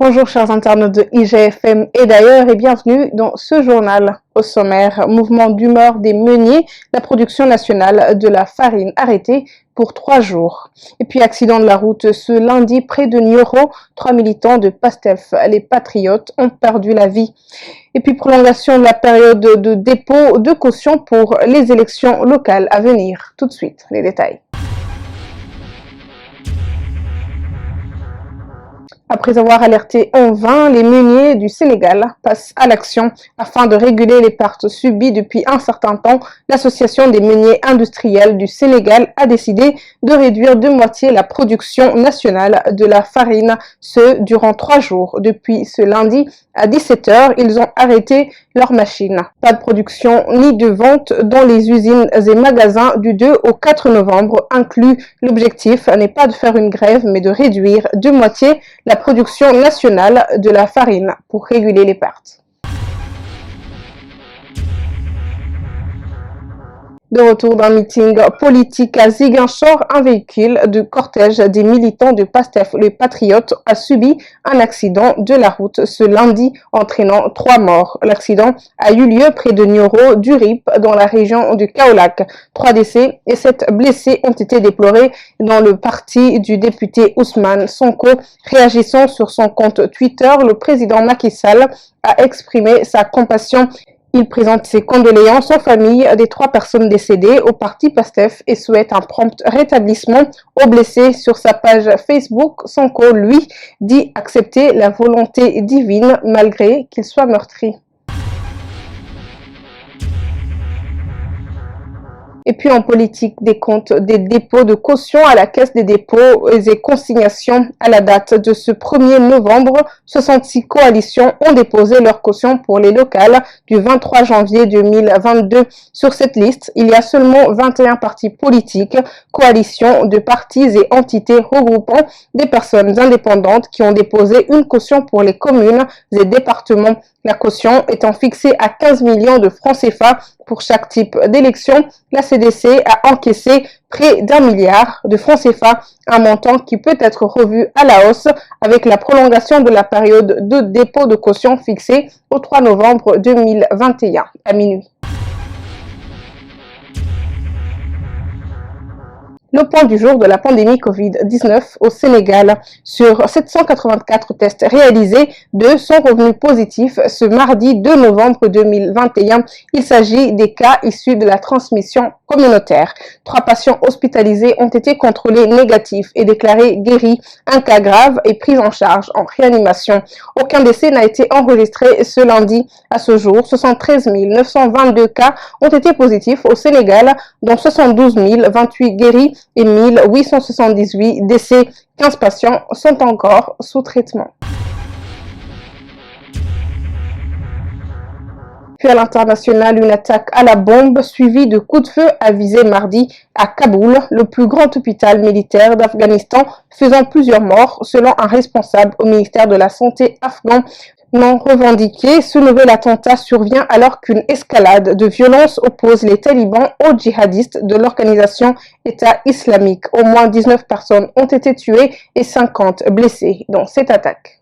Bonjour chers internautes de IGFM et d'ailleurs et bienvenue dans ce journal. Au sommaire, mouvement d'humeur des meuniers, la production nationale de la farine arrêtée pour 3 jours. Et puis accident de la route ce lundi près de Nioro, 3 militants de PASTEF, les Patriotes, ont perdu la vie. Et puis prolongation de la période de dépôt de caution pour les élections locales à venir. Tout de suite, les détails. Après avoir alerté en vain, les meuniers du Sénégal passent à l'action afin de réguler les pertes subies depuis un certain temps. L'Association des meuniers industriels du Sénégal a décidé de réduire de moitié la production nationale de la farine, ce durant 3 jours. Depuis ce lundi à 17 h, ils ont arrêté leurs machines. Pas de production ni de vente dans les usines et magasins du 2 au 4 novembre inclus. L'objectif n'est pas de faire une grève mais de réduire de moitié la production nationale de la farine pour réguler les pertes. De retour d'un meeting politique à Ziguinchor, un véhicule de cortège des militants de PASTEF, les Patriotes, a subi un accident de la route ce lundi, entraînant 3 morts. L'accident a eu lieu près de Nioro, du RIP, dans la région de Kaolack. 3 décès et 7 blessés ont été déplorés dans le parti du député Ousmane Sonko. Réagissant sur son compte Twitter, le président Macky Sall a exprimé sa compassion. Il présente ses condoléances aux familles des 3 personnes décédées au parti PASTEF et souhaite un prompt rétablissement aux blessés. Sur sa page Facebook, Sonko, lui, dit accepter la volonté divine malgré qu'il soit meurtri. Et puis en politique, des comptes des dépôts de caution à la Caisse des dépôts et consignations à la date de ce 1er novembre, 66 coalitions ont déposé leur caution pour les locales du 23 janvier 2022. Sur cette liste, il y a seulement 21 partis politiques, coalitions de partis et entités regroupant des personnes indépendantes qui ont déposé une caution pour les communes et départements. La caution étant fixée à 15 millions de francs CFA pour chaque type d'élection, la CDC a encaissé près d'1 milliard de francs CFA, un montant qui peut être revu à la hausse avec la prolongation de la période de dépôt de caution fixée au 3 novembre 2021 à minuit. Le point du jour de la pandémie Covid-19 au Sénégal. Sur 784 tests réalisés, 2 sont revenus positifs ce mardi 2 novembre 2021. Il s'agit des cas issus de la transmission communautaire. 3 patients hospitalisés ont été contrôlés négatifs et déclarés guéris. Un cas grave est pris en charge en réanimation. Aucun décès n'a été enregistré ce lundi. À ce jour, 73 922 cas ont été positifs au Sénégal, dont 72 028 guéris et 1878 décès. 15 patients sont encore sous traitement. Puis à l'international, une attaque à la bombe suivie de coups de feu a visé mardi à Kaboul, le plus grand hôpital militaire d'Afghanistan, faisant plusieurs morts selon un responsable au ministère de la Santé afghan. Non revendiqué, ce nouvel attentat survient alors qu'une escalade de violence oppose les talibans aux djihadistes de l'organisation État islamique. Au moins 19 personnes ont été tuées et 50 blessées dans cette attaque.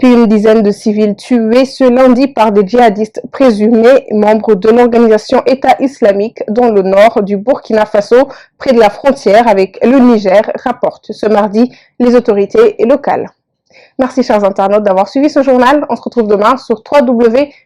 Puis une dizaine de civils tués ce lundi par des djihadistes présumés membres de l'organisation État islamique dans le nord du Burkina Faso, près de la frontière avec le Niger, rapportent ce mardi les autorités locales. Merci chers internautes d'avoir suivi ce journal. On se retrouve demain sur www.igfm.sn.